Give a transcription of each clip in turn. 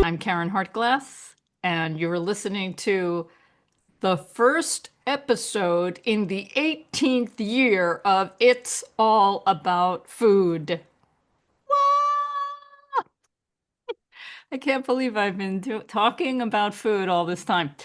I'm Karen Hartglass, and you're listening to the first episode in the 18th year of It's All About Food. Wah! I can't believe I've been talking about food all this time.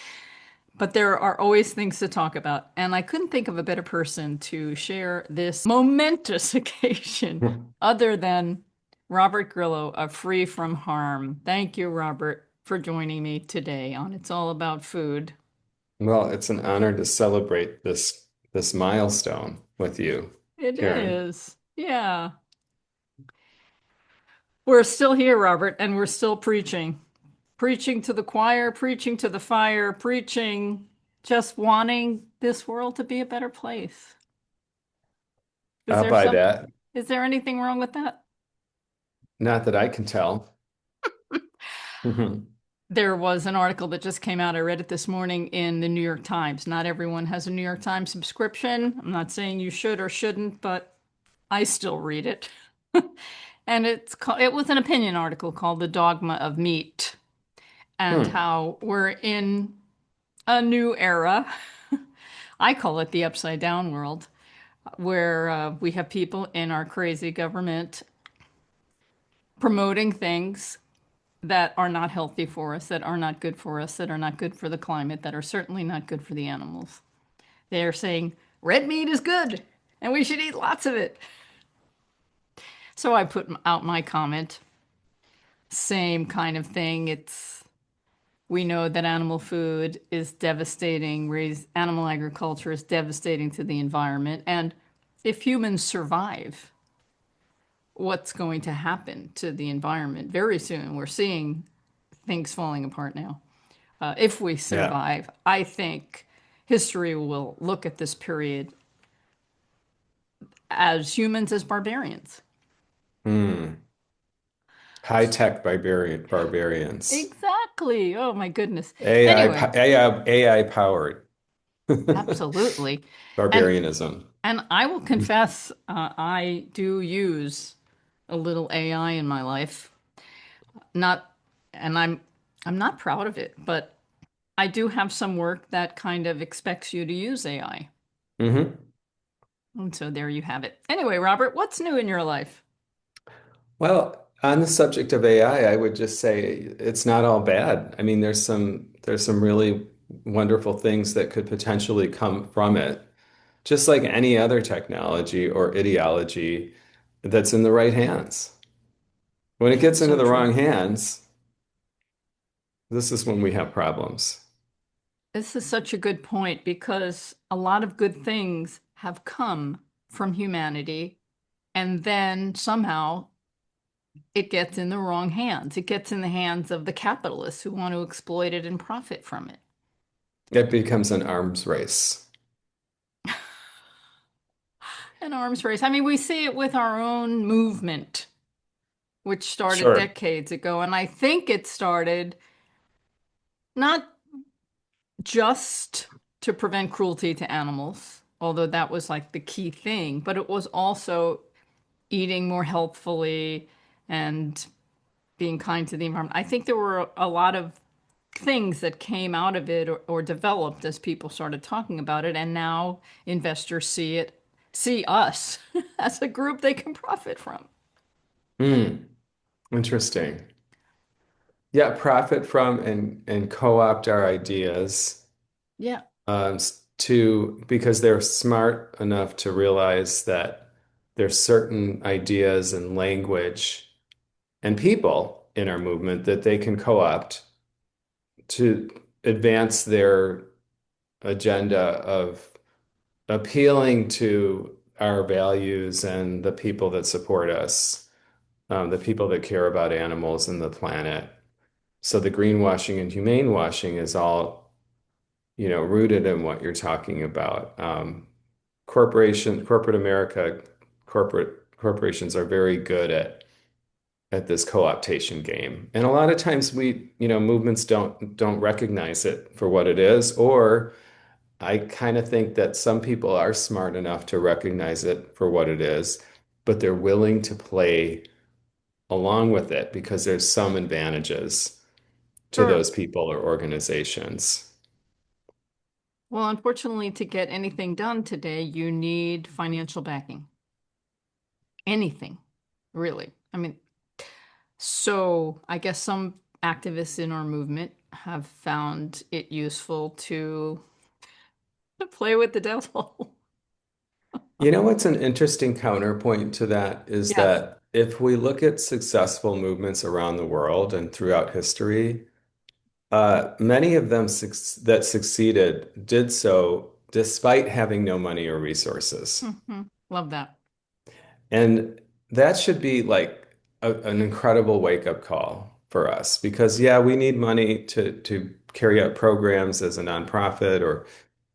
But there are always things to talk about, and I couldn't think of a better person to share this momentous occasion other than Robert Grillo of Free from Harm. Thank you, Robert, for joining me today on It's All About Food. Well, it's an honor to celebrate this milestone with you, It Karen. is. Yeah. We're still here, Robert, and we're still preaching. Preaching to the choir, preaching to the fire, preaching just wanting this world to be a better place. Is I'll there buy some, that. is there anything wrong with that? Not that I can tell. There was an article that just came out. I read it this morning in the New York Times. Not everyone has a New York Times subscription. I'm not saying you should or shouldn't, but I still read it. And it was an opinion article called The Dogma of Meat and Hmm. how we're in a new era. I call it the upside down world, where we have people in our crazy government promoting things that are not healthy for us, that are not good for us, that are not good for the climate, that are certainly not good for the animals. They are saying red meat is good and we should eat lots of it. So I put out my comment. Same kind of thing. We know that animal food is devastating, raised animal agriculture is devastating to the environment. And if humans survive, what's going to happen to the environment very soon? We're seeing things falling apart now. If we Yeah. survive, I think history will look at this period as humans as barbarians. Hmm. High-tech barbarians. Exactly. Oh my goodness. AI, Anyway, AI powered absolutely. And barbarianism. I will confess, I do use a little AI in my life. Not, and I'm not proud of it, but I do have some work that kind of expects you to use AI. Hmm. And so there you have it. Anyway, Robert, what's new in your life? Well, on the subject of AI, I would just say it's not all bad. I mean, there's some really wonderful things that could potentially come from it. Just like any other technology or ideology that's in the right hands. When it gets into So the true. wrong hands, this is when we have problems. This is such a good point because a lot of good things have come from humanity, and then somehow it gets in the wrong hands. It gets in the hands of the capitalists who want to exploit it and profit from it. It becomes an arms race. An arms race. I mean, we see it with our own movement, which started Sure. decades ago. And I think it started not just to prevent cruelty to animals, although that was like the key thing, but it was also eating more healthfully and being kind to the environment. I think there were a lot of things that came out of it or developed as people started talking about it, and now investors see us as a group they can profit from. Hmm. Interesting. Yeah, profit from and co-opt our ideas Yeah, to because they're smart enough to realize that there's certain ideas and language and people in our movement that they can co-opt to advance their agenda of appealing to our values and the people that support us, the people that care about animals and the planet. So the greenwashing and humane washing is all, rooted in what you're talking about. Corporate America, corporations are very good at this co-optation game. And a lot of times movements don't recognize it for what it is, or I kind of think that some people are smart enough to recognize it for what it is, but they're willing to play along with it because there's some advantages. to Sure. those people or organizations. Well, unfortunately, to get anything done today, you need financial backing. Anything, really. I mean, so I guess some activists in our movement have found it useful to play with the devil. You know what's an interesting counterpoint to that is Yes. that if we look at successful movements around the world and throughout history, many of them that succeeded did so despite having no money or resources. Love that. And that should be like an incredible wake-up call for us because, yeah, we need money to carry out programs as a nonprofit or,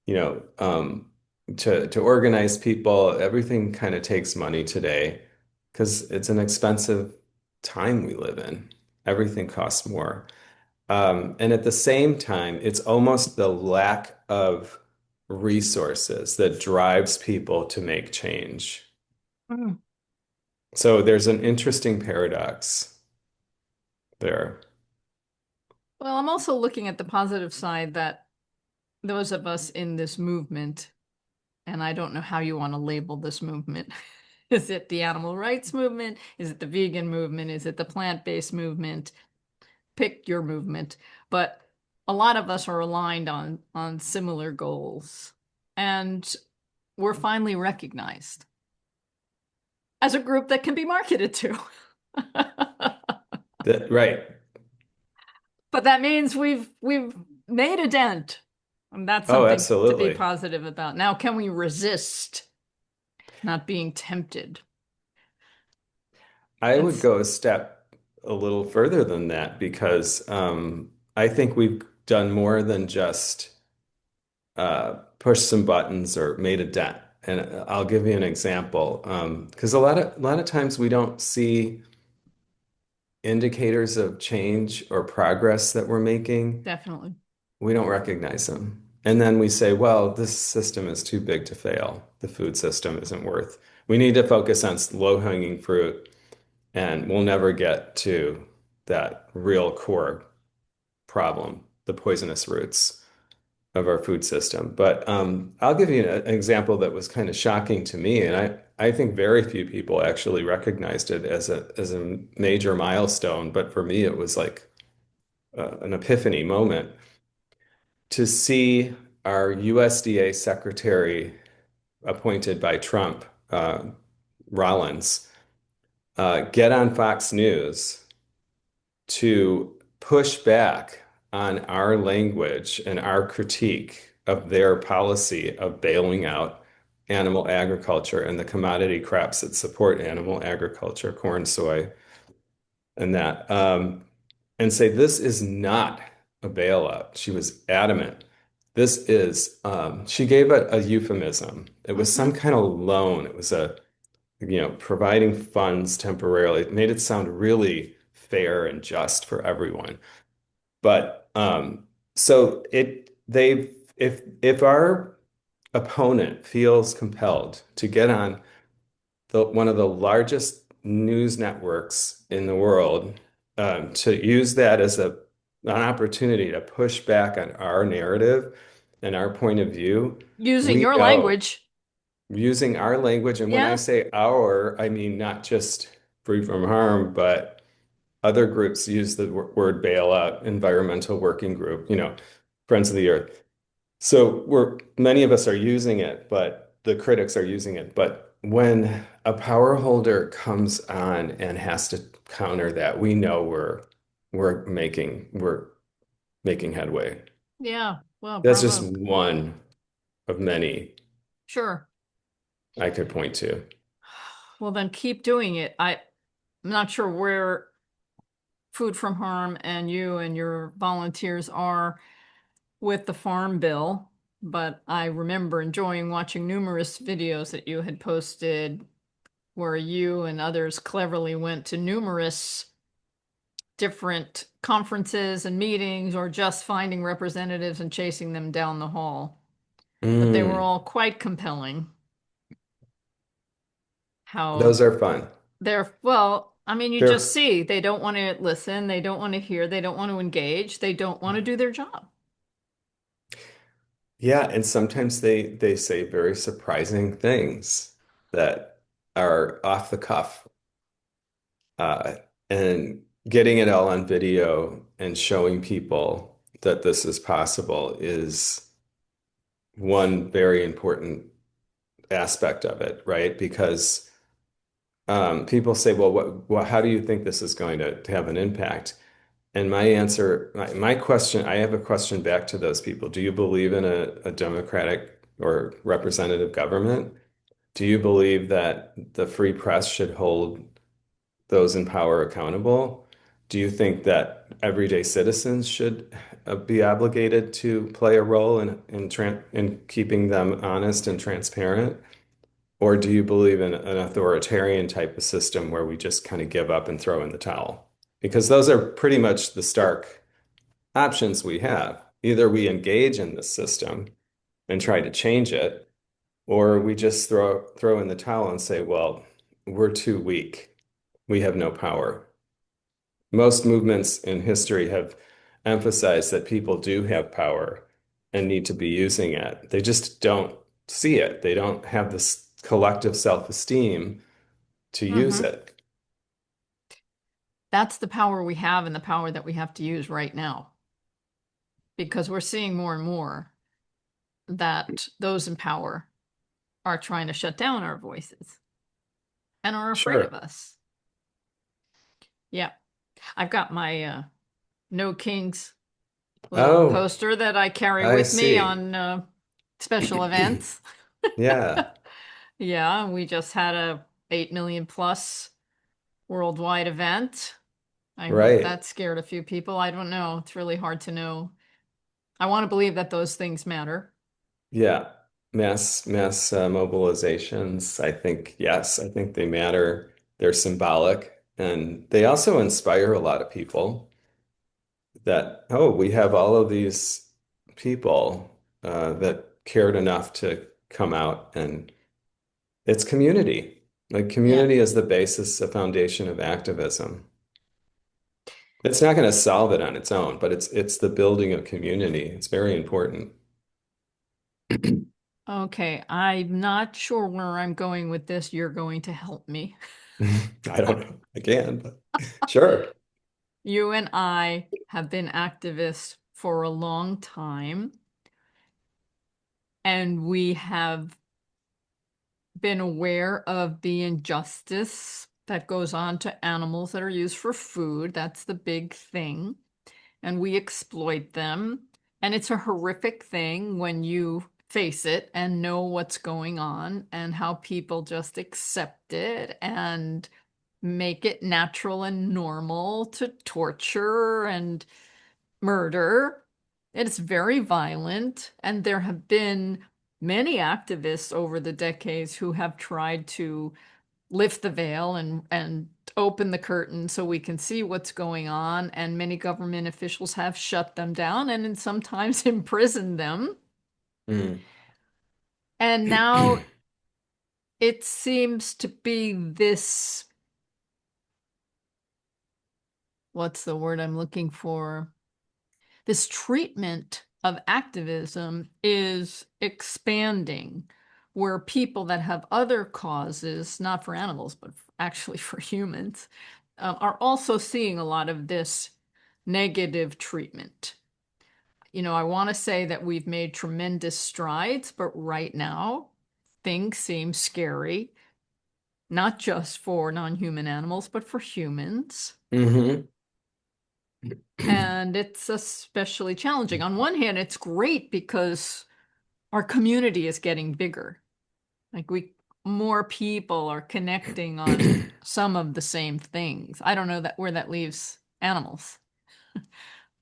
you know, to organize people. Everything kind of takes money today because it's an expensive time we live in. Everything costs more. And at the same time, it's almost the lack of resources that drives people to make change. Mm. So there's an interesting paradox there. Well, I'm also looking at the positive side that those of us in this movement, and I don't know how you want to label this movement. Is it the animal rights movement? Is it the vegan movement? Is it the plant-based movement? Pick your movement. But a lot of us are aligned on similar goals. And we're finally recognized as a group that can be marketed to. Right. But that means we've made a dent. And that's Oh, something to be absolutely. positive about. Now, can we resist not being tempted? I would It's go a step a little further than that because I think we've done more than just pushed some buttons or made a dent. And I'll give you an example because a lot of times we don't see indicators of change or progress that we're making. definitely. We don't recognize them. And then we say, well, this system is too big to fail. The food system isn't worth. We need to focus on low-hanging fruit, and we'll never get to that real core problem, the poisonous roots of our food system. But I'll give you an example that was kind of shocking to me, and I think very few people actually recognized it as a major milestone. But for me, it was like an epiphany moment to see our USDA secretary appointed by Trump, Rollins, get on Fox News to push back on our language and our critique of their policy of bailing out animal agriculture and the commodity crops that support animal agriculture, corn, soy, and that, and say this is not a bailout. She was adamant. This is, she gave it a euphemism. It was some Hmm. kind of loan. It was providing funds temporarily. It made it sound really fair and just for everyone. But so if our opponent feels compelled to get on one of the largest news networks in the world, to use that as an opportunity to push back on our narrative and our point of view, Using we your know language. using our language, and when I Yeah. say our, I mean not just free from harm, but other groups use the word bailout, environmental working group, Friends of the Earth. So many of us are using it, but the critics are using it. But when a power holder comes on and has to counter that, we know we're making headway. Yeah. Well, That's just bravo. one of many Sure. I could point to. Well, then keep doing it. I'm not sure where Food from Harm and you and your volunteers are with the farm bill, but I remember enjoying watching numerous videos that you had posted where you and others cleverly went to numerous different conferences and meetings or just finding representatives and chasing them down the hall. But they were Mm, all quite compelling. How those are fun. they're, well, I mean, you just They're see they don't want to listen, they don't want to hear, they don't want to engage, they don't want to do their job. Yeah, and sometimes they say very surprising things that are off the cuff. Uh, and getting it all on video and showing people that this is possible is one very important aspect of it, right? Because people say, well, how do you think this is going to have an impact? And my answer, my question, I have a question back to those people. Do you believe in a democratic or representative government? Do you believe that the free press should hold those in power accountable? Do you think that everyday citizens should be obligated to play a role in keeping them honest and transparent? Or do you believe in an authoritarian type of system where we just kind of give up and throw in the towel? Because those are pretty much the stark options we have. Either we engage in this system and try to change it, or we just throw in the towel and say, well, we're too weak. We have no power. Most movements in history have emphasized that people do have power and need to be using it. They just don't see it. They don't have this collective self-esteem to use Hmm. it. That's the power we have and the power that we have to use right now because we're seeing more and more that those in power are trying to shut down our voices and are afraid of Sure. us. Yeah, I've got my No Kings little Oh, poster that I carry I with me see. on special events. Yeah, Yeah, we just had a 8 million plus worldwide event. I hope right. that scared a few people. I don't know. It's really hard to know. I want to believe that those things matter. Yeah. Mass mobilizations. I think, yes, I think they matter. They're symbolic and they also inspire a lot of people that, oh, we have all of these people that cared enough to come out, and it's community. Like Yeah. community is the basis, the foundation of activism. It's not going to solve it on its own, but it's the building of community. It's very important. Okay, I'm not sure where I'm going with this. You're going to help me. I don't know. I can, but sure. You and I have been activists for a long time, and we have been aware of the injustice that goes on to animals that are used for food. That's the big thing. And we exploit them. And it's a horrific thing when you face it and know what's going on and how people just accept it and make it natural and normal to torture and murder. It's very violent, and there have been many activists over the decades who have tried to lift the veil and open the curtain so we can see what's going on, and many government officials have shut them down and sometimes imprisoned them. Mm. And now it seems to be this, what's the word I'm looking for? This treatment of activism is expanding, where people that have other causes, not for animals, but actually for humans, are also seeing a lot of this negative treatment. You know, I want to say that we've made tremendous strides, but right now things seem scary, not just for non-human animals, but for humans. Hmm. And it's especially challenging. On one hand, it's great because our community is getting bigger. Like more people are connecting on some of the same things. I don't know that where that leaves animals,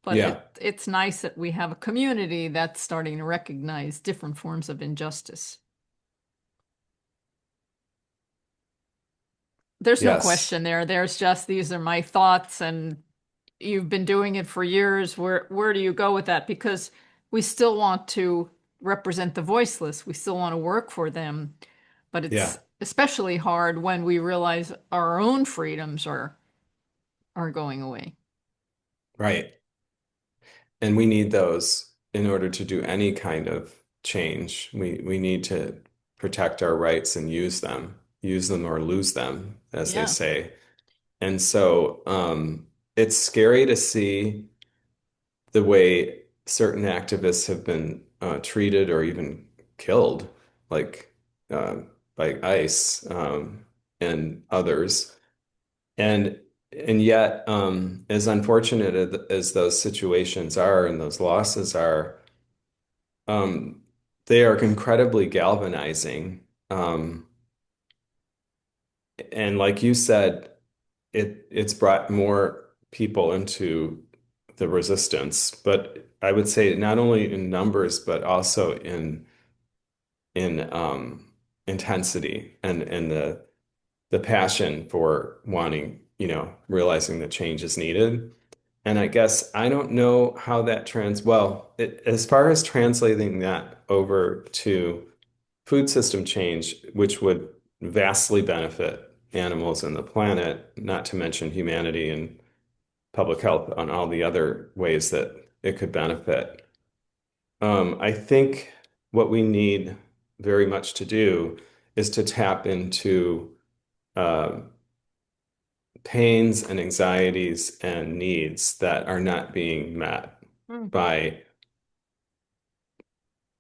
but Yeah. it's nice that we have a community that's starting to recognize different forms of injustice. There's no Yes. question there. There's just these are my thoughts, and you've been doing it for years. Where do you go with that? Because we still want to represent the voiceless. We still want to work for them, but it's Yeah. especially hard when we realize our own freedoms are are going away. Right. And we need those in order to do any kind of change. We need to protect our rights and use them or lose them, as they Yeah. say. And so it's scary to see the way certain activists have been treated or even killed, like uh, by ICE and others. And and yet, as unfortunate as those situations are and those losses are, um, they are incredibly galvanizing. And like you said, it's brought more people into the resistance, but I would say not only in numbers, but also in intensity and the passion for wanting, realizing that change is needed. And I guess I don't know how that as far as translating that over to food system change, which would vastly benefit animals and the planet, not to mention humanity and public health on all the other ways that it could benefit. I think what we need very much to do is to tap into um, pains and anxieties and needs that are not being met Mm. by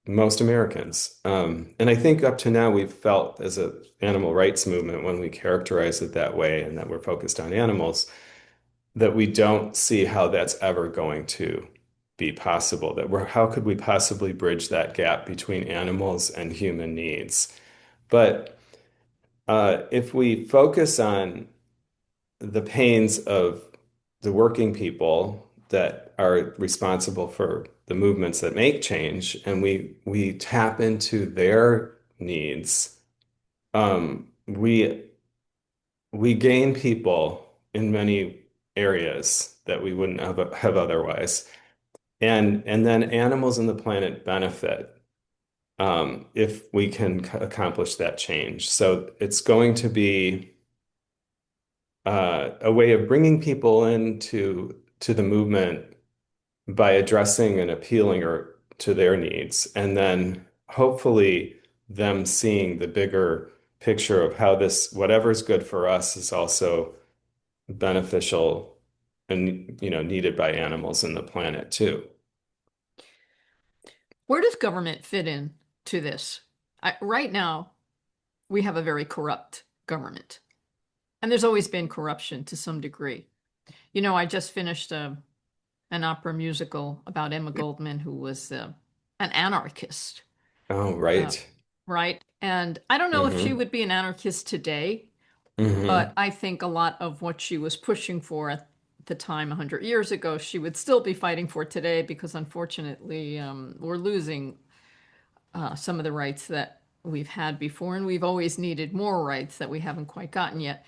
most Americans. And I think up to now we've felt as a animal rights movement when we characterize it that way and that we're focused on animals, that we don't see how that's ever going to be possible. How could we possibly bridge that gap between animals and human needs? But if we focus on the pains of the working people that are responsible for the movements that make change, and we tap into their needs, we gain people in many areas that we wouldn't have otherwise. And then animals and the planet benefit if we can accomplish that change. So it's going to be a way of bringing people into the movement by addressing and appealing or to their needs, and then hopefully them seeing the bigger picture of how this whatever's good for us is also beneficial and needed by animals and the planet too. Where does government fit in to this? Right now, we have a very corrupt government, and there's always been corruption to some degree. I just finished an opera musical about Emma Goldman, who was an anarchist, Oh, uh, right. right? And I don't know if she Mm-hmm. would be an anarchist today, but Mm-hmm. I think a lot of what she was pushing for at the time 100 years ago, she would still be fighting for today because unfortunately, we're losing some of the rights that we've had before, and we've always needed more rights that we haven't quite gotten yet.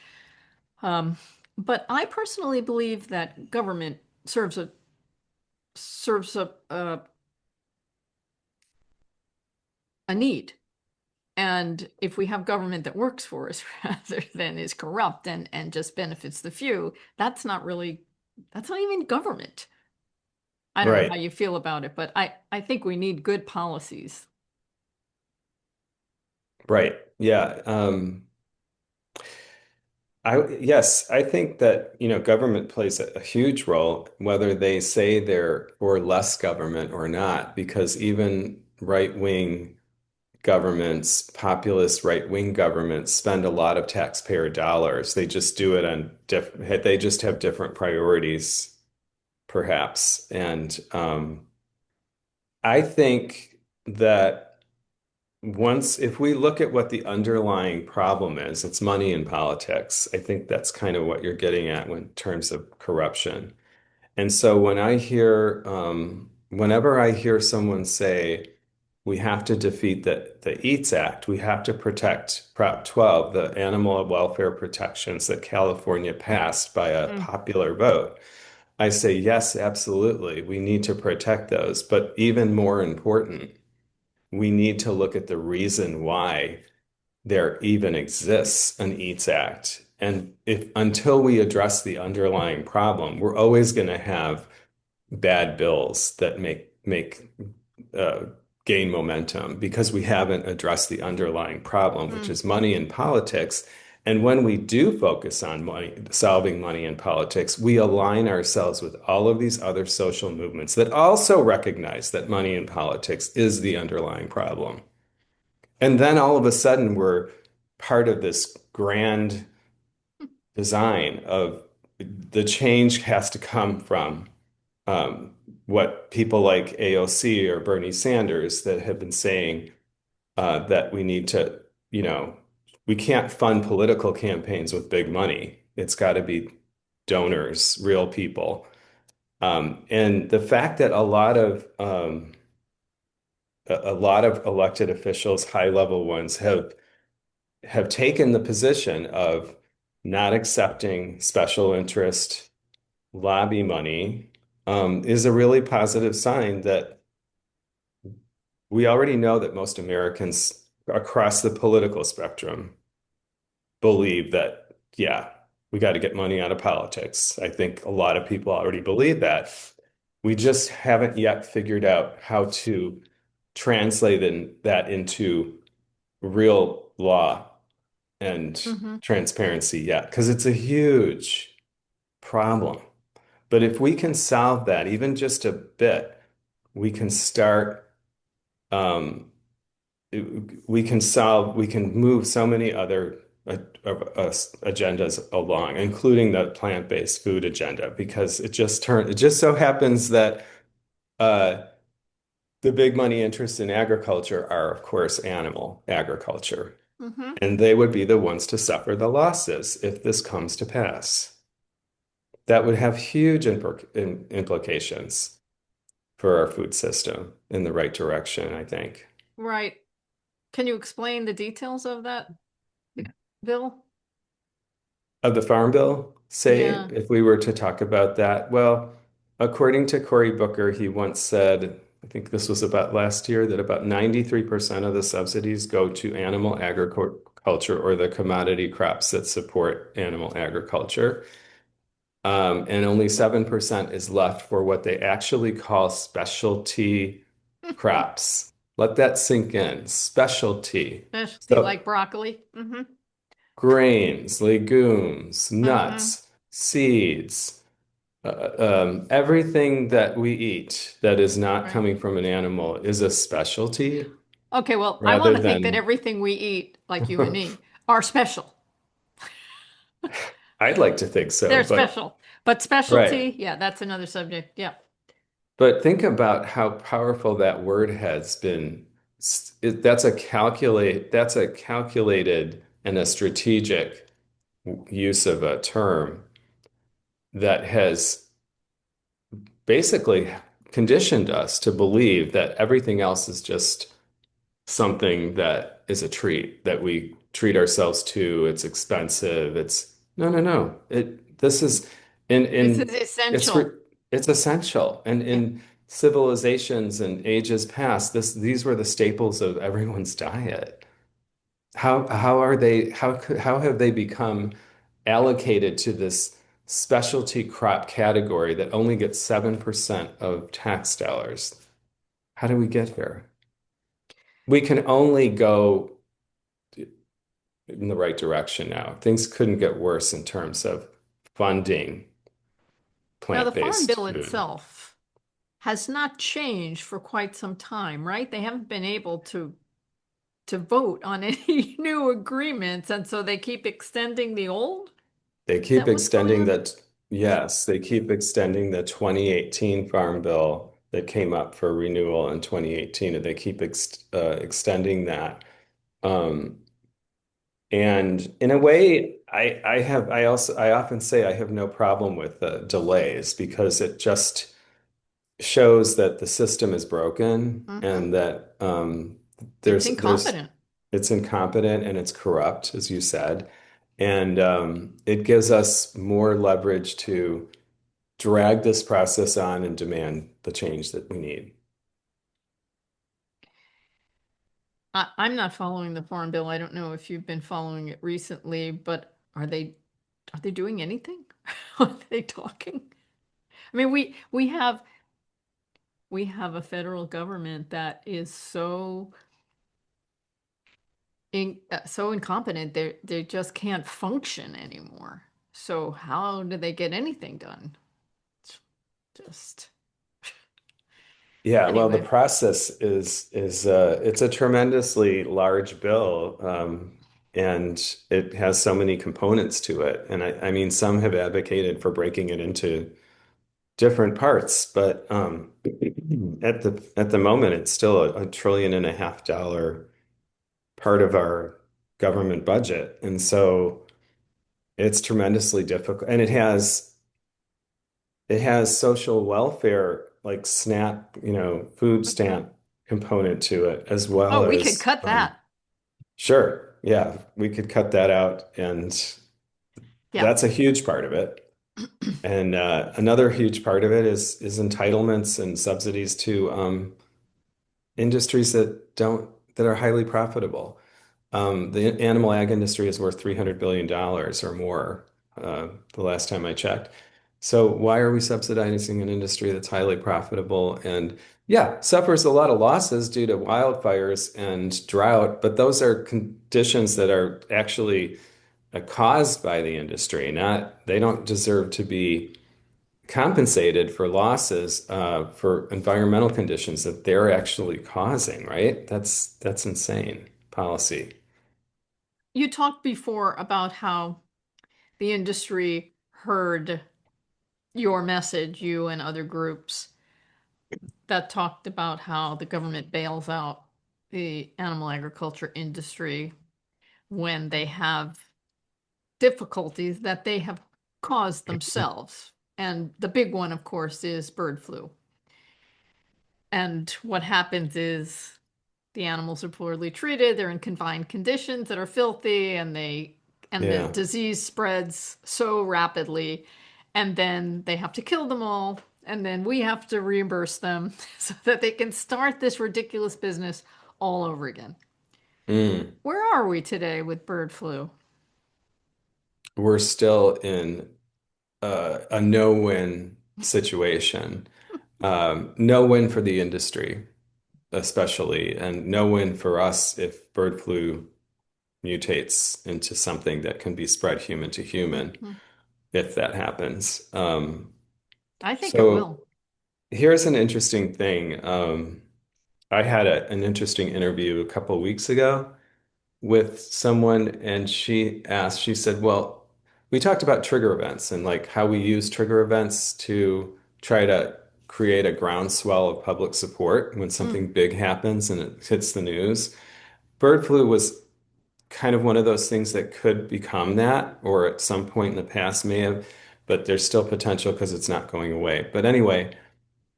Um, but I personally believe that government serves a need. And if we have government that works for us rather than is corrupt and just benefits the few, that's not even government. I don't know how Right. you feel about it, but I think we need good policies. Right. Yeah. Yes, I think that, government plays a huge role, whether they say they're for less government or not, because even right-wing governments, populist right-wing governments spend a lot of taxpayer dollars. They just do it they just have different priorities, perhaps. And I think that if we look at what the underlying problem is, it's money in politics. I think that's kind of what you're getting at in terms of corruption. And so whenever I hear someone say, we have to defeat the EATS Act, we have to protect Prop 12, the animal welfare protections that California passed by a Mm. popular vote, I say, yes, absolutely. We need to protect those. But even more important, we need to look at the reason why there even exists an EATS Act. And if until we address the underlying problem, we're always going to have bad bills that make uh, gain momentum because we haven't addressed the underlying problem, which Mm, is money in politics. And when we do focus on money, solving money in politics, we align ourselves with all of these other social movements that also recognize that money in politics is the underlying problem. And then all of a sudden, we're part of this grand design of the change has to come from um, what people like AOC or Bernie Sanders that have been saying that we need to, you know, we can't fund political campaigns with big money. It's got to be donors, real people. And the fact that a lot of elected officials, high level ones, have taken the position of not accepting special interest lobby money is a really positive sign that we already know that most Americans across the political spectrum believe that, yeah, we got to get money out of politics. I think a lot of people already believe that. We just haven't yet figured out how to translate that into real law and hmm. transparency yet, because it's a huge problem. But if we can solve that even just a bit, we can start, um, we can move so many other agendas along, including the plant-based food agenda, because it just so happens that uh, the big money interests in agriculture are, of course, animal agriculture, Hmm. and they would be the ones to suffer the losses if this comes to pass. That would have huge implications for our food system in the right direction, I think. Right. Can you explain the details of that bill? Of the Farm Bill, say, Yeah. if we were to talk about that, well, according to Cory Booker, he once said, I think this was about last year, that about 93% of the subsidies go to animal agriculture or the commodity crops that support animal agriculture. And only 7% is left for what they actually call specialty crops. Let that sink in. Specialty. Specialty So like broccoli. Hmm. grains, legumes, Hmm. nuts, seeds, everything that we eat that is not Right. coming from an animal is a specialty Okay, well, I want rather to think that than, everything we eat, like you and me, are special. I'd like to think so, They're but special. But right. specialty, yeah, that's another subject. Yeah. But think about how powerful that word has been. That's a calculated and a strategic use of a term that has basically conditioned us to believe that everything else is just something that is a treat that we treat ourselves to. It's expensive. It's no, no, no. This is This is in it's essential. it's essential. And Yeah. in civilizations and ages past, these were the staples of everyone's diet. How have they become allocated to this specialty crop category that only gets 7% of tax dollars? How do we get here? We can only go in the right direction now. Things couldn't get worse in terms of funding Now, the Farm plant-based Bill food. itself has not changed for quite some time, right? They haven't been able to vote on any new agreements, and so they keep extending the old. They Is keep that what's going extending on? that, yes, they keep extending the 2018 Farm Bill that came up for renewal in 2018, and they keep extending that. Um, and in a way, I often say I have no problem with delays because it just shows that the system is broken Hmm. and that It's there's incompetent. it's incompetent and it's corrupt, as you said, and it gives us more leverage to drag this process on and demand the change that we need. I'm not following the Farm Bill. I don't know if you've been following it recently, but are they? Are they doing anything? Are they talking? I mean, we have a federal government that is so incompetent they just can't function anymore. So how do they get anything done? It's just Yeah, well, the anyway. process is it's a tremendously large bill, and it has so many components to it. And I mean, some have advocated for breaking it into different parts, but at the moment, it's still a $1.5 trillion part of our government budget, and so it's tremendously difficult. And it has social welfare like SNAP, food Mhm. stamp component to it, as Oh, well we could as cut that. sure, yeah, we could cut that out, and Yeah. that's a huge part of it. And another huge part of it is entitlements and subsidies to industries that are highly profitable. The animal ag industry is worth $300 billion or more, the last time I checked. So why are we subsidizing an industry that's highly profitable and yeah, suffers a lot of losses due to wildfires and drought, but those are conditions that are actually caused by the industry, not they don't deserve to be compensated for losses for environmental conditions that they're actually causing, right? That's insane policy. You talked before about how the industry heard your message, you and other groups that talked about how the government bails out the animal agriculture industry when they have difficulties that they have caused themselves. And the big one, of course, is bird flu. And what happens is the animals are poorly treated, they're in confined conditions that are filthy, and the Yeah. disease spreads so rapidly, and then they have to kill them all, and then we have to reimburse them so that they can start this ridiculous business all over again. Mm. Where are we today with bird flu? We're still in a no-win situation. No win for the industry, especially, and no win for us if bird flu mutates into something that can be spread human to human, Mhm. if that happens. I think it So will. here's an interesting thing. I had an interesting interview a couple of weeks ago with someone, and she said, well, we talked about trigger events and like how we use trigger events to try to create a groundswell of public support when Mm. something big happens and it hits the news. Bird flu was kind of one of those things that could become that, or at some point in the past may have, but there's still potential because it's not going away. But anyway,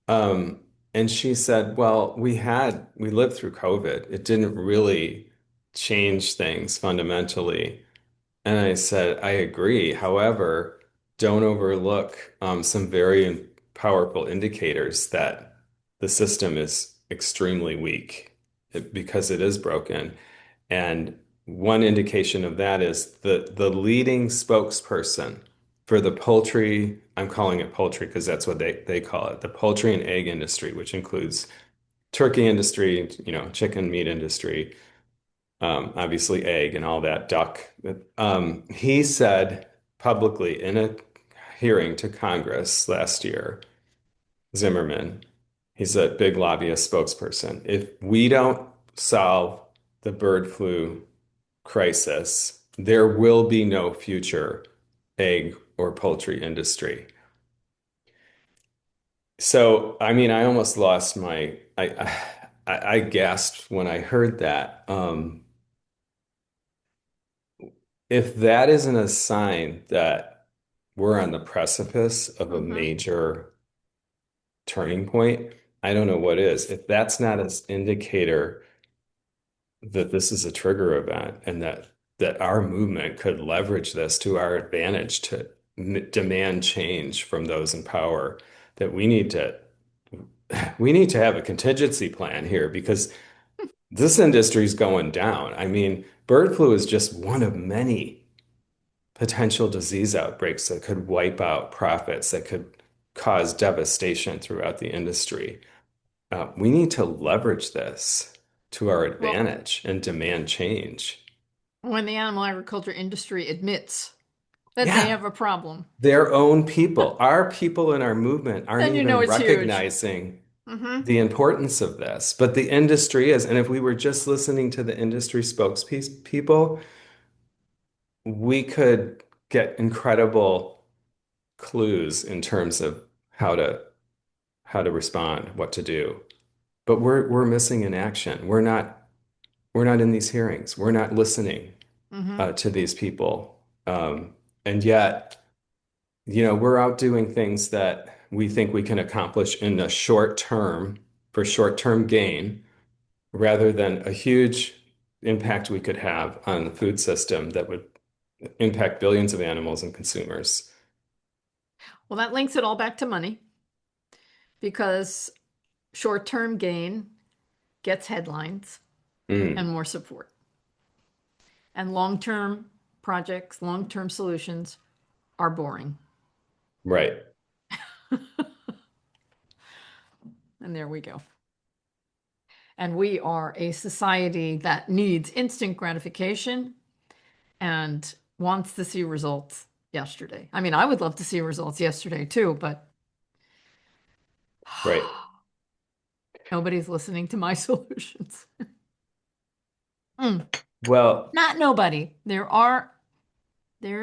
um, and she said, well, we lived through COVID. It didn't really change things fundamentally. And I said, I agree. However, don't overlook some very powerful indicators that the system is extremely weak because it is broken. And one indication of that is the leading spokesperson for the poultry, I'm calling it poultry because that's what they call it, the poultry and egg industry, which includes turkey industry, chicken meat industry, obviously egg and all that, duck. He said publicly in a hearing to Congress last year, Zimmerman, he's a big lobbyist spokesperson. If we don't solve the bird flu crisis, there will be no future egg or poultry industry. So, I mean, I almost lost I gasped when I heard that. If that isn't a sign that we're on the precipice of a Hmm. major turning point, I don't know what is. If that's not an indicator that this is a trigger event and that our movement could leverage this to our advantage to demand change from those in power, that we need to have a contingency plan here because this industry is going down. I mean, bird flu is just one of many potential disease outbreaks that could wipe out profits, that could cause devastation throughout the industry. We need to leverage this to our Well, advantage and demand change. when the animal agriculture industry admits that they Yeah, have a problem, their own people, our people in our movement aren't then you know even it's huge. recognizing Hmm. the importance of this. But the industry is, and if we were just listening to the industry spokespeople, we could get incredible clues in terms of how to how to respond, what to do. But we're missing in action. We're not in these hearings. We're not listening Hmm. to these people. And yet, we're out doing things that we think we can accomplish in the short term for short-term gain rather than a huge impact we could have on the food system that would impact billions of animals and consumers. Well, that links it all back to money because short-term gain gets headlines and Mm, more support. And long-term projects, long-term solutions are boring. right. And there we go. And we are a society that needs instant gratification and wants to see results yesterday. I mean, I would love to see results yesterday too, but Right. nobody's listening to my solutions. Mm, Well, not nobody.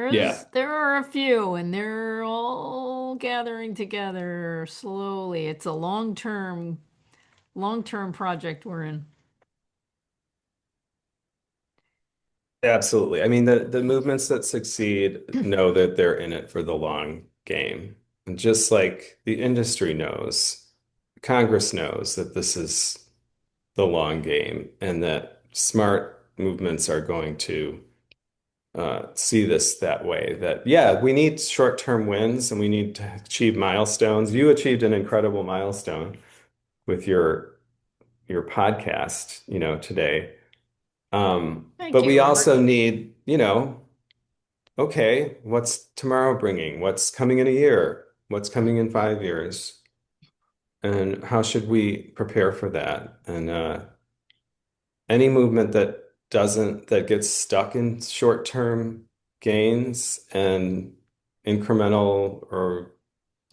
yeah, There are a few, and they're all gathering together slowly. It's a long-term project we're in. absolutely. I mean, the movements that succeed know that they're in it for the long game. And just like the industry knows, Congress knows that this is the long game and that smart movements are going to see this that way. That, yeah, we need short-term wins and we need to achieve milestones. You achieved an incredible milestone with your podcast, today. Thank But you, we Robert. also need, okay, what's tomorrow bringing? What's coming in a year? What's coming in 5 years? And how should we prepare for that? And any movement that gets stuck in short-term gains and incremental or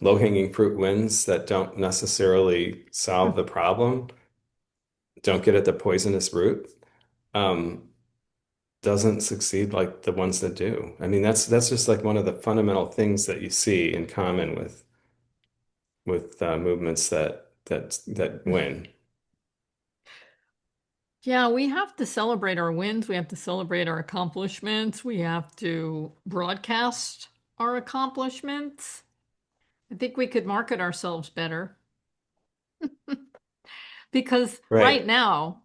low-hanging fruit wins that don't necessarily solve the problem, don't get at the poisonous root, um, doesn't succeed like the ones that do. I mean, that's just like one of the fundamental things that you see in common with movements that win. Yeah, we have to celebrate our wins. We have to celebrate our accomplishments. We have to broadcast our accomplishments. I think we could market ourselves better because right Right. now,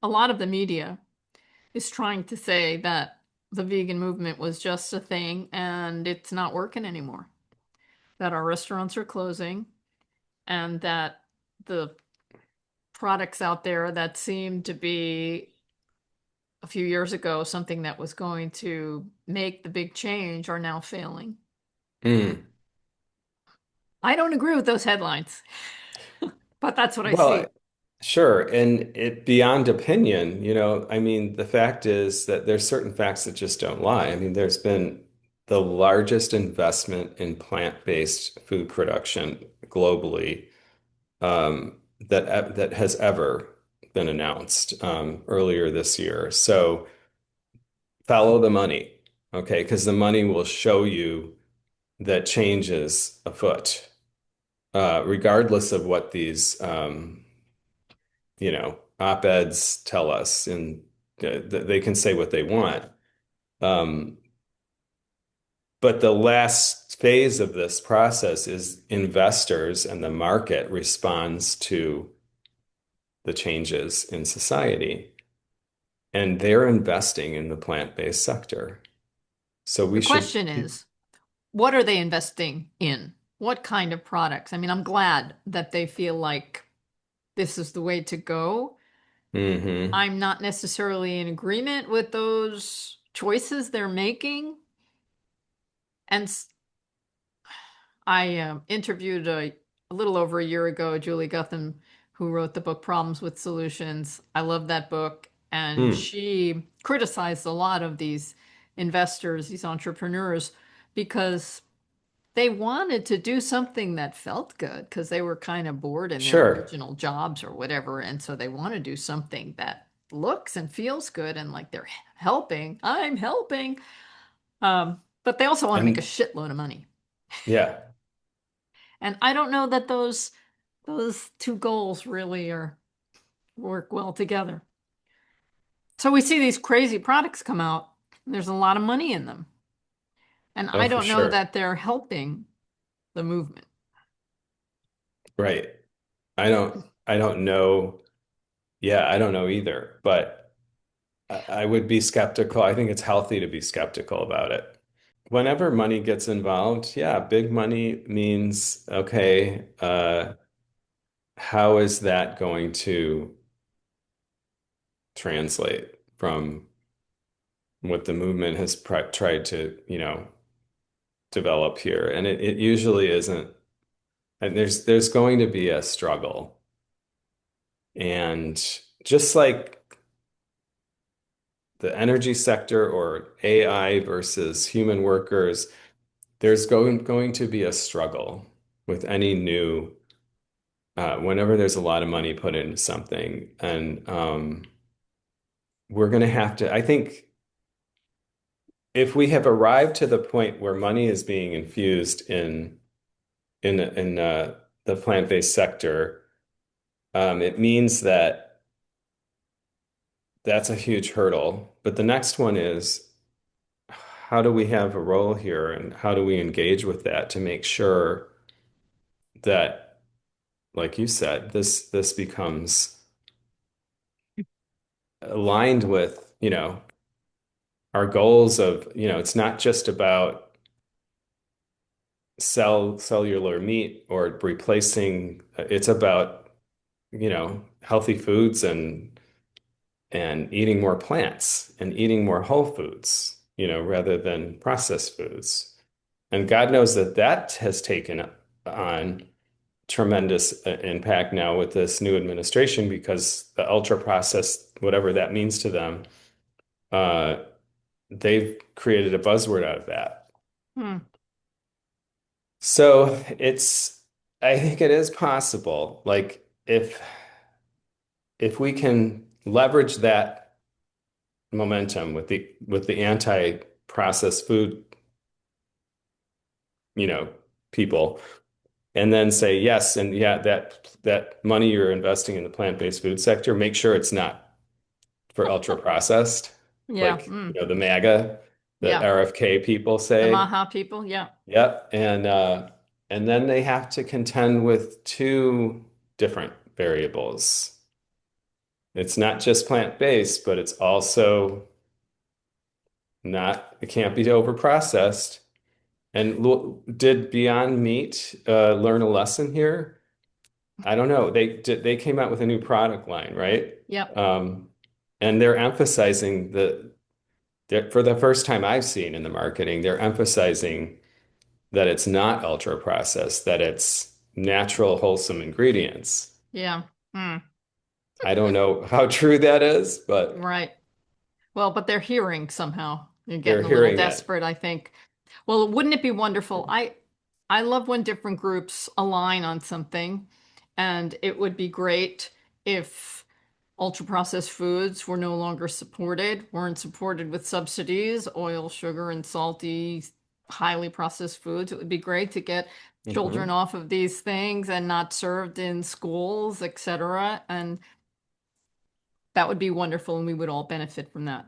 a lot of the media is trying to say that the vegan movement was just a thing and it's not working anymore, that our restaurants are closing, and that the products out there that seemed to be a few years ago something that was going to make the big change are now failing. Mm. I don't agree with those headlines, but that's what I Well, see. sure. And it beyond opinion, I mean, the fact is that there's certain facts that just don't lie. I mean, there's been the largest investment in plant-based food production globally that has ever been announced earlier this year. So follow the money, okay? Because the money will show you that change is afoot, regardless of what these op-eds tell us, and they can say what they want. Um, but the last phase of this process is investors and the market responds to the changes in society, and they're investing in the plant-based sector. So we The should, question is, what are they investing in? What kind of products? I mean, I'm glad that they feel like this is the way to go. hmm I'm not necessarily in agreement with those choices they're making. And I interviewed a little over a year ago Julie Gutham, who wrote the book Problems with Solutions. I love that book. And Hmm. she criticized a lot of these investors, these entrepreneurs, because they wanted to do something that felt good because they were kind of bored in their Sure. original jobs or whatever. And so they want to do something that looks and feels good and like they're helping. I'm helping. But they also want to make a And shitload of money. yeah. And I don't know that those two goals really are work well together. So we see these crazy products come out. There's a lot of money in them. And Oh, I for don't know sure. that they're helping the movement. Right. I don't know. Yeah, I don't know either, but I would be skeptical. I think it's healthy to be skeptical about it. Whenever money gets involved, yeah, big money means, okay, how is that going to translate from what the movement has tried to, develop here? And it usually isn't. And there's going to be a struggle. And just like the energy sector or AI versus human workers, there's going to be a struggle with any new, whenever there's a lot of money put into something. And we're going to have to, I think, if we have arrived to the point where money is being infused in the plant-based sector, it means that that's a huge hurdle. But the next one is, how do we have a role here and how do we engage with that to make sure that, like you said, this becomes aligned with, our goals of, it's not just about cellular meat or replacing, it's about, healthy foods and eating more plants and eating more whole foods, rather than processed foods. And God knows that that has taken on tremendous impact now with this new administration because the ultra processed, whatever that means to them, uh, they've created a buzzword out of that. Hmm. So I think it is possible. Like if we can leverage that momentum with the anti-processed food, you know, people, and then say yes, and yeah, that money you're investing in the plant-based food sector, make sure it's not for ultra processed, Yeah. like Mm. the MAGA, the Yeah. RFK people The say. Maha people. Yeah. Yep, and then they have to contend with two different variables. It's not just plant-based, but it's also not, it can't be over processed. And did Beyond Meat learn a lesson here? I don't know. They came out with a new product line, right? Yep. Um, and they're emphasizing for the first time I've seen in the marketing, they're emphasizing that it's not ultra processed, that it's natural, wholesome ingredients. Yeah. Mm. I don't know how true that is, but Right. Well, but they're hearing somehow. They're they're getting a little hearing it. desperate, I think. Well, wouldn't it be wonderful? I love when different groups align on something, and it would be great if ultra processed foods were no longer supported, weren't supported with subsidies, oil, sugar, and salty, highly processed foods. It would be great to get children Hmm. off of these things and not served in schools, etc. And that would be wonderful, and we would all benefit from that.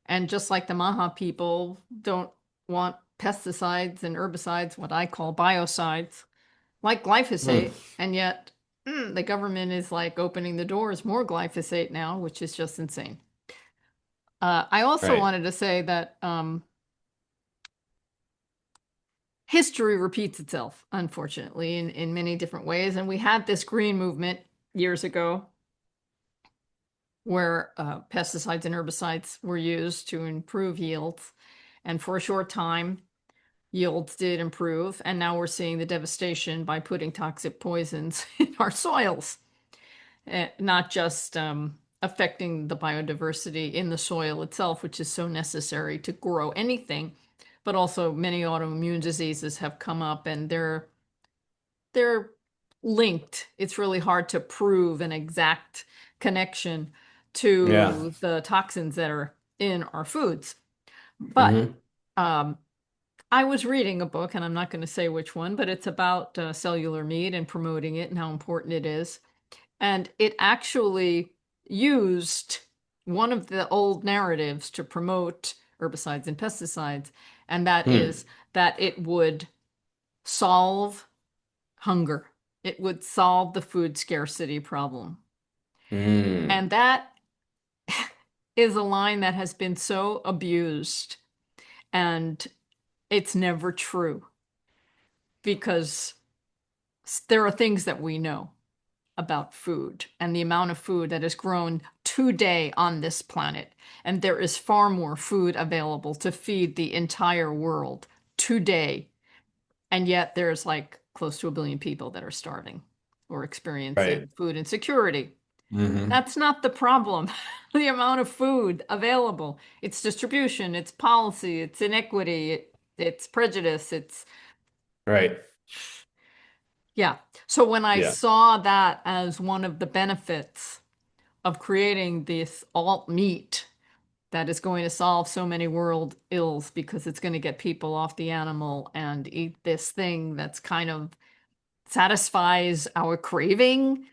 And just like the Maha people don't want pesticides and herbicides, what I call biocides, like Hmm. glyphosate, and yet the government is like opening the doors more glyphosate now, which is just insane. I also Right. wanted to say that history repeats itself, unfortunately, in many different ways. And we had this green movement years ago where pesticides and herbicides were used to improve yields. And for a short time, yields did improve, and now we're seeing the devastation by putting toxic poisons in our soils, not just affecting the biodiversity in the soil itself, which is so necessary to grow anything, but also many autoimmune diseases have come up and they're linked. It's really hard to prove an exact connection Yeah. to the toxins that are in our foods. But Hmm. um, I was reading a book, and I'm not going to say which one, but it's about cellular meat and promoting it and how important it is. And it actually used one of the old narratives to promote herbicides and pesticides, and that Hmm. is that it would solve hunger. It would solve the food scarcity problem. Mm. And that is a line that has been so abused, and it's never true because there are things that we know about food and the amount of food that is grown today on this planet. And there is far more food available to feed the entire world today. And yet there's like close to 1 billion people that are starving or Right. experiencing food insecurity. Hmm. That's not the problem. The amount of food available, it's distribution, it's policy, it's inequity, it's prejudice, it's, Right. yeah. So when I Yeah. saw that as one of the benefits of creating this alt meat that is going to solve so many world ills because it's going to get people off the animal and eat this thing that's kind of satisfies our craving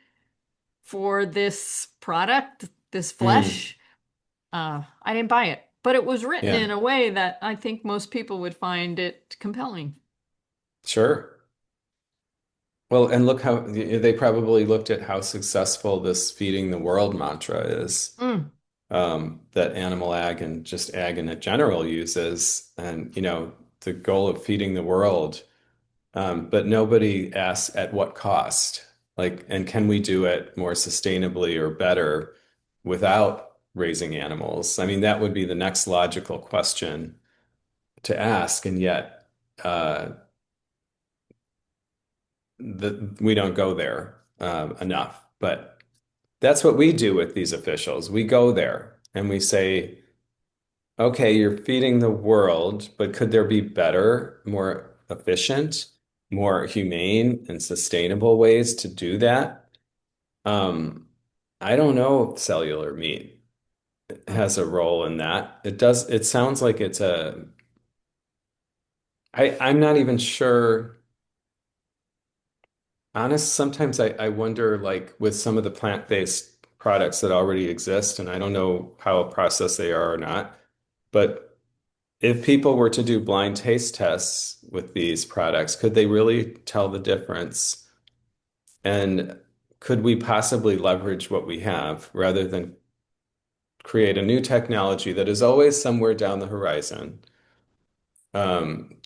for this product, this Mm. flesh. I didn't buy it, but it was written Yeah. in a way that I think most people would find it compelling. Sure. Well, and look how they probably looked at how successful this feeding the world mantra is, Mm. that animal ag and just ag in general uses. And, the goal of feeding the world. But nobody asks at what cost? Like, and can we do it more sustainably or better without raising animals? I mean, that would be the next logical question to ask. And yet, we don't go there enough. But that's what we do with these officials. We go there and we say, okay, you're feeding the world, but could there be better, more efficient, more humane and sustainable ways to do that? Um, I don't know if cellular meat Mm. has a role in that. It sounds like I'm not even sure. Honest, sometimes I wonder, like, with some of the plant-based products that already exist, and I don't know how processed they are or not, but if people were to do blind taste tests with these products, could they really tell the difference? And could we possibly leverage what we have rather than create a new technology that is always somewhere down the horizon? Um,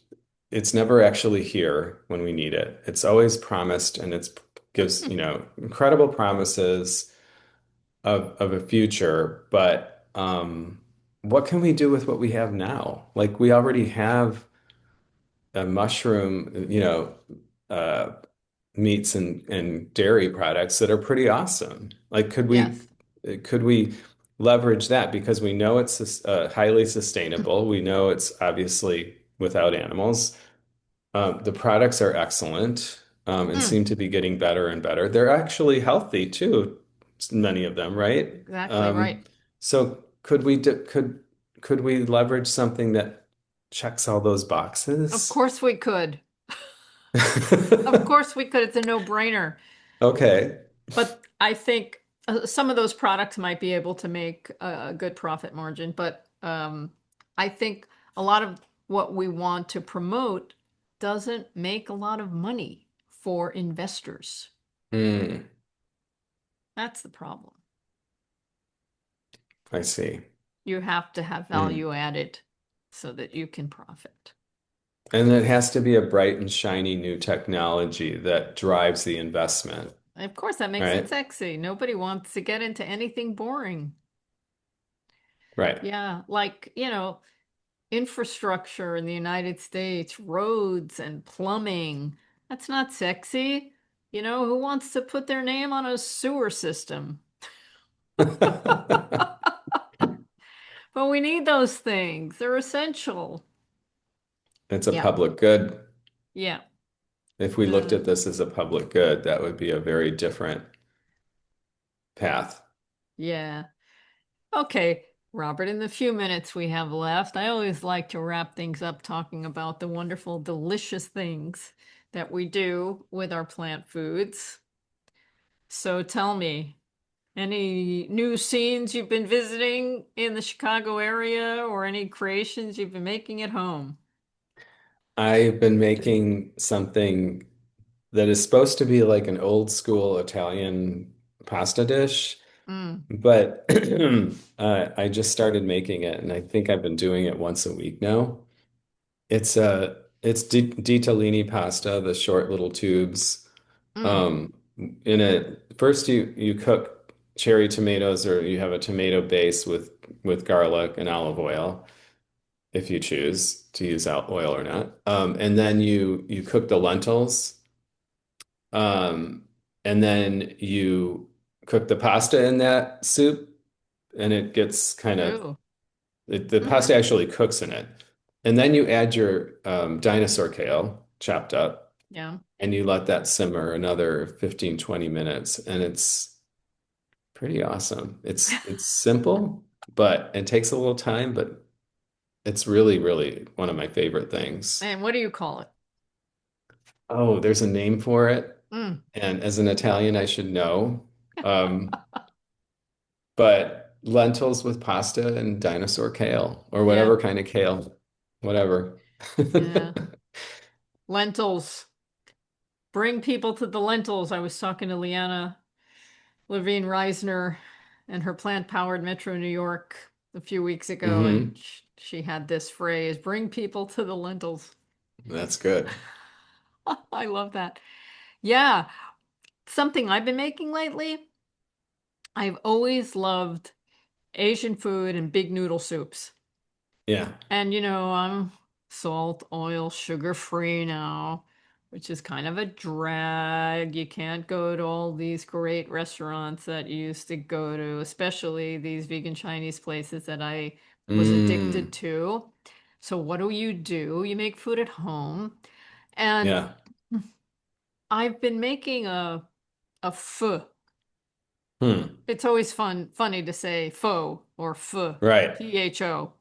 it's never actually here when we need it. It's always promised, and it's gives, incredible promises of a future. But what can we do with what we have now? Like, we already have a mushroom, uh, meats and dairy products that are pretty awesome. Like, Yes. could we leverage that because we know it's highly sustainable. We know it's obviously without animals. The products are excellent, and Mm. seem to be getting better and better. They're actually healthy too, many of them, right? Exactly Um, right. so could we leverage something that checks all those Of boxes? course we could. Of course we could. It's a no-brainer. Okay. But I think some of those products might be able to make a good profit margin. But I think a lot of what we want to promote doesn't make a lot of money for investors. Hmm. That's the problem. I see. You have to have Hmm. value added so that you can profit. And it has to be a bright and shiny new technology that drives the investment, Of course, that makes it right? sexy. Nobody wants to get into anything boring. Right. Yeah, like, infrastructure in the United States, roads and plumbing. That's not sexy. You know, who wants to put their name on a sewer system? But we need those things. They're essential. It's a Yeah. public good. Yeah. If we looked Uh, at this as a public good, that would be a very different path. yeah. Okay, Robert, in the few minutes we have left, I always like to wrap things up talking about the wonderful, delicious things that we do with our plant foods. So tell me, any new scenes you've been visiting in the Chicago area or any creations you've been making at home? I've been making something that is supposed to be like an old school Italian pasta dish, Mm. but I just started making it, and I think I've been doing it once a week now. It's ditalini pasta, the short little tubes. Mm. Um, in it, first you cook cherry tomatoes, or you have a tomato base with garlic and olive oil, if you choose to use out oil or not. And then you cook the lentils. Um, and then you cook the pasta in that soup, and it gets kind of Oh. the Mm-hmm. pasta actually cooks in it. And then you add your dinosaur kale chopped up, Yeah. and you let that simmer another 15, 20 minutes, and it's pretty awesome. It's simple, but it takes a little time, but it's really, really one of my favorite things. And what do you call it? Oh, there's a name for it. Mm. And as an Italian, I should know. Um, but lentils with pasta and dinosaur kale, or Yeah. whatever kind of kale, whatever. Yeah. Lentils. Bring people to the lentils. I was talking to Leanna Levine Reisner and her plant-powered Metro New York a few weeks ago, and Hmm. she had this phrase, bring people to the lentils. That's good. I love that. Yeah, something I've been making lately. I've always loved Asian food and big noodle soups. Yeah. And I'm salt, oil, sugar free now, which is kind of a drag. You can't go to all these great restaurants that you used to go to, especially these vegan Chinese places that I was addicted Mm. to. So what do? You make food at home. And Yeah. I've been making a pho. Hmm. It's always funny to say pho or pho, Right. pho.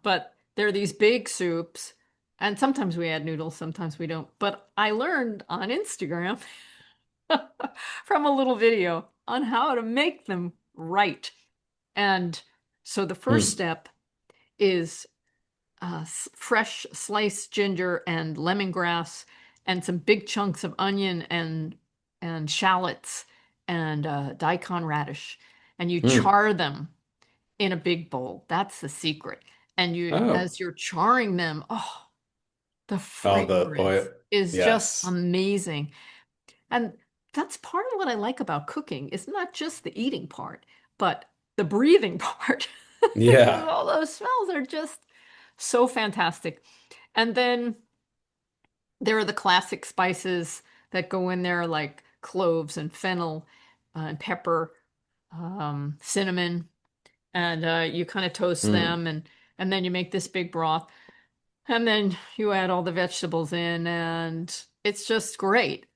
But there are these big soups, and sometimes we add noodles, sometimes we don't. But I learned on Instagram from a little video on how to make them right. And so the first Hmm. step is fresh sliced ginger and lemongrass, and some big chunks of onion and shallots and daikon radish, and you Hmm. char them in a big bowl. That's the secret. And Oh. as you're charring them, oh, the Oh, the fragrance oil. is just Yes. amazing. And that's part of what I like about cooking. It's not just the eating part, but the breathing part. Because Yeah. all those smells are just so fantastic. And then there are the classic spices that go in there, like cloves and fennel and pepper, cinnamon, and you kind of toast Hmm. them, and then you make this big broth, and then you add all the vegetables in, and it's just great.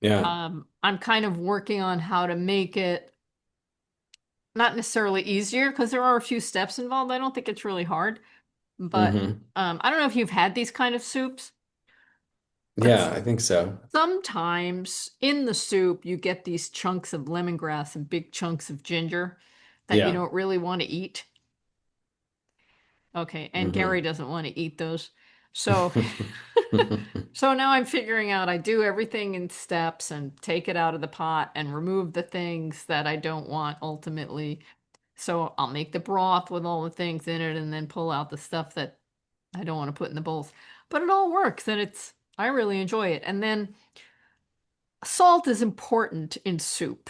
Yeah. I'm kind of working on how to make it not necessarily easier because there are a few steps involved. I don't think it's really hard, but Hmm. I don't know if you've had these kind of soups, but Yeah, I think so. sometimes in the soup you get these chunks of lemongrass and big chunks of ginger that you Yeah. don't really want to eat. Okay, and Gary Hmm. doesn't want to eat those. So so now I'm figuring out I do everything in steps and take it out of the pot and remove the things that I don't want ultimately. So I'll make the broth with all the things in it and then pull out the stuff that I don't want to put in the bowls. But it all works and I really enjoy it. And then salt is important in soup,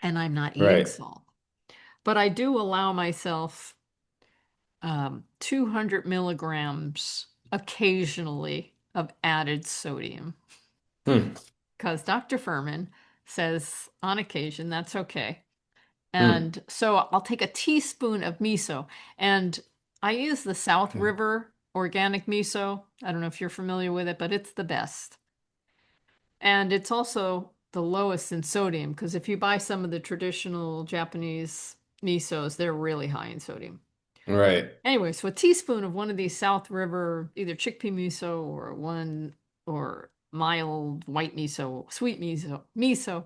and I'm not eating Right. salt. But I do allow myself 200 milligrams occasionally of added sodium. Hmm. Because Dr. Furman says on occasion that's okay. Hmm. And so I'll take a teaspoon of miso. And I use the South Okay. River organic miso. I don't know if you're familiar with it, but it's the best. And it's also the lowest in sodium because if you buy some of the traditional Japanese misos, they're really high in sodium. Right. Anyway, so a teaspoon of one of these South River, either chickpea miso or one or mild white miso, sweet miso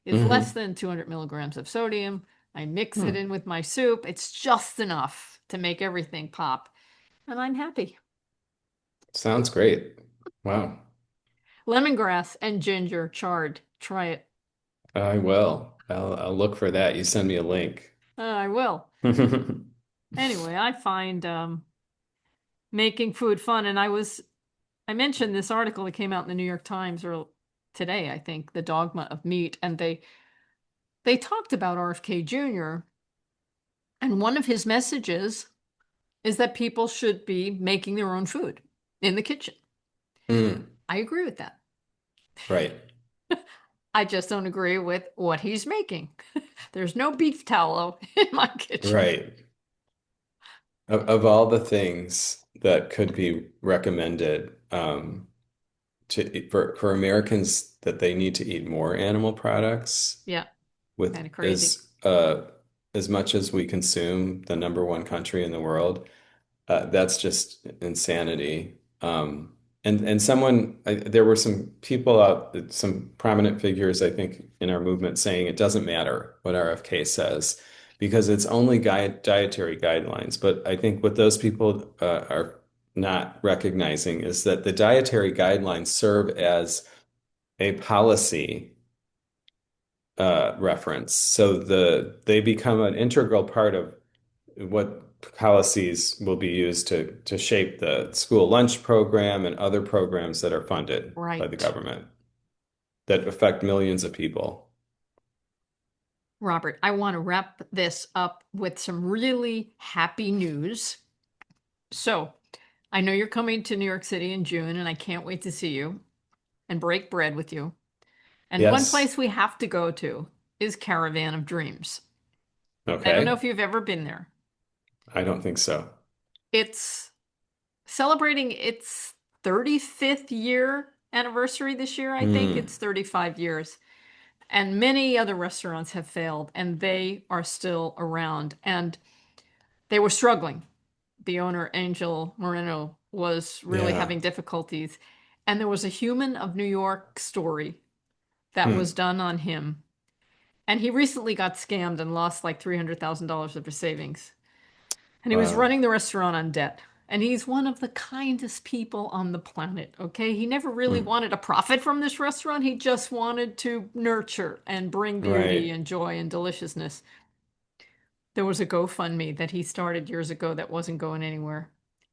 is less Hmm. than 200 milligrams of sodium. I mix it Hmm. in with my soup. It's just enough to make everything pop, and I'm happy. Sounds great. Wow. Lemongrass and ginger chard. Try it. I will. I'll look for that. You send me a link. I will. Anyway, I find making food fun, and I mentioned this article that came out in the New York Times or today, I think, The Dogma of Meat, and they talked about RFK Jr. and one of his messages is that people should be making their own food in the kitchen. Mm, I agree with that. right. I just don't agree with what he's making. There's no beef tallow in my kitchen. Right. Of all the things that could be recommended for Americans that they need to eat more animal products Yeah, with kind of crazy. as much as we consume the number one country in the world. That's just insanity. And someone, there were some people out, some prominent figures, I think, in our movement saying it doesn't matter what RFK says because it's only dietary guidelines. But I think what those people are not recognizing is that the dietary guidelines serve as a policy reference. So they become an integral part of what policies will be used to shape the school lunch program and other programs that are funded by the Right. government that affect millions of people. Robert, I want to wrap this up with some really happy news. So, I know you're coming to New York City in June, and I can't wait to see you and break bread with you. And one Yes. place we have to go to is Caravan of Dreams. I don't know Okay. if you've ever been there. I don't think so. It's celebrating its 35th year anniversary this year, I think. Hmm. It's 35 years. And many other restaurants have failed, and they are still around. And they were struggling. The owner, Angel Moreno, was really Yeah. having difficulties. And there was a Human of New York story that was Hmm. done on him. And he recently got scammed and lost like $300,000 of his savings. And he was Wow. running the restaurant on debt. And he's one of the kindest people on the planet, okay? He never really Hmm. wanted a profit from this restaurant. He just wanted to nurture and bring beauty Right. and joy and deliciousness. There was a GoFundMe that he started years ago that wasn't going anywhere,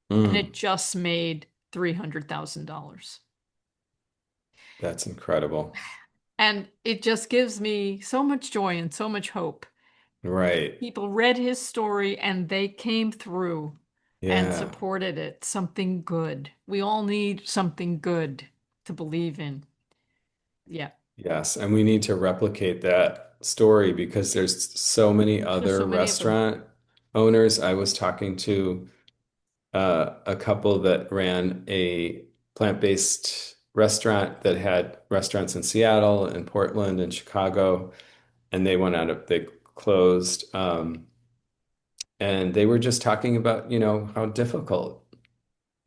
and it Hmm. just made $300,000. That's incredible. And it just gives me so much joy and so much hope. Right. People read his story and they came through and Yeah. supported it. Something good. We all need something good to believe in. Yeah, Yes. And we need to replicate that story because there's so many there's so other many of them. restaurant owners. I was talking to a couple that ran a plant-based restaurant that had restaurants in Seattle and Portland and Chicago, and they went out of, they closed. And they were just talking about, how difficult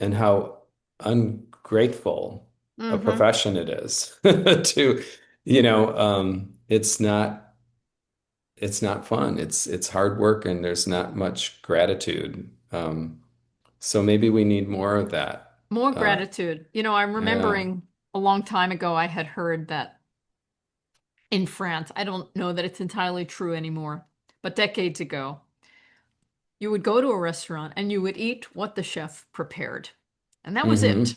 and how ungrateful a Mm-hmm. profession it is to, it's not fun. It's hard work and there's not much gratitude. So maybe we need more of that. More Uh, gratitude. I'm yeah. remembering a long time ago I had heard that in France, I don't know that it's entirely true anymore, but decades ago, you would go to a restaurant and you would eat what the chef prepared. And that was it.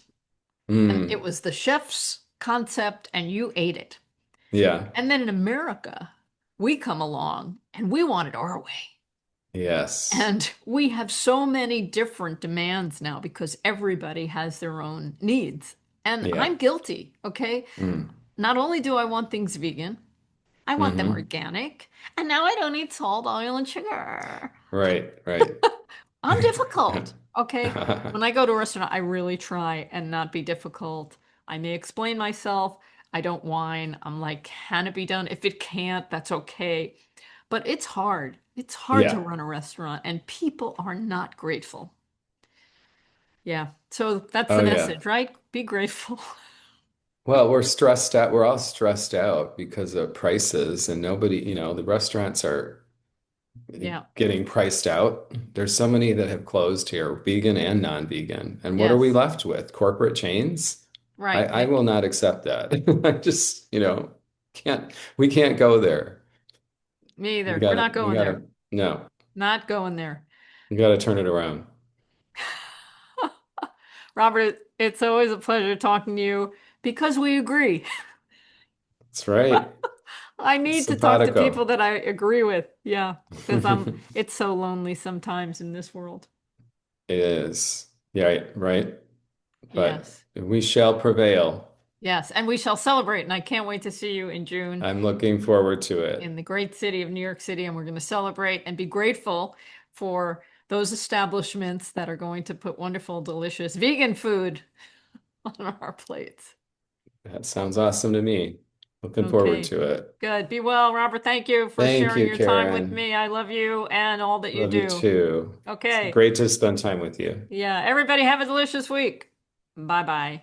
Hmm. And it Mm. was the chef's concept and you ate it. Yeah. And then in America, we come along and we want it our way. Yes. And we have so many different demands now because everybody has their own needs. And Yeah. I'm guilty, okay? Mm. Not only do I want things vegan, I want them Hmm. organic, and now I don't eat salt, oil, and sugar. Right, right. I'm difficult, okay? When I go to a restaurant, I really try and not be difficult. I may explain myself. I don't whine. I'm like, can it be done? If it can't, that's okay. But it's hard. It's hard to Yeah. run a restaurant, and people are not grateful. Yeah. So that's Oh, the yeah. message, right? Be grateful. Well, we're stressed out. We're all stressed out because of prices, and nobody, the restaurants are Yeah. getting priced out. There's so many that have closed here, vegan and non-vegan. And what are we Yes. left with? Corporate chains? I, Right. I will not accept that. I just, we can't go there. Me We either. We're gotta, not we going there. gotta, no, Not going there. we gotta turn it around. Robert, it's always a pleasure talking to you because we agree. That's right. I need to talk to people Simpatico. that I agree with. Yeah, because it's so lonely sometimes in this world. It is. Yeah, right. But Yes. we shall prevail. Yes, and we shall celebrate, and I can't wait to see you in June I'm looking forward to in it. the great city of New York City, and we're going to celebrate and be grateful for those establishments that are going to put wonderful, delicious vegan food on our plates. That sounds awesome to me. Looking forward Okay, to it. good. Be well, Robert. Thank you for Thank sharing you, your time with Karen. me. I love you and all that you Love you do. too. It's Okay. great to spend time with you. Yeah, everybody have a delicious week. Bye bye.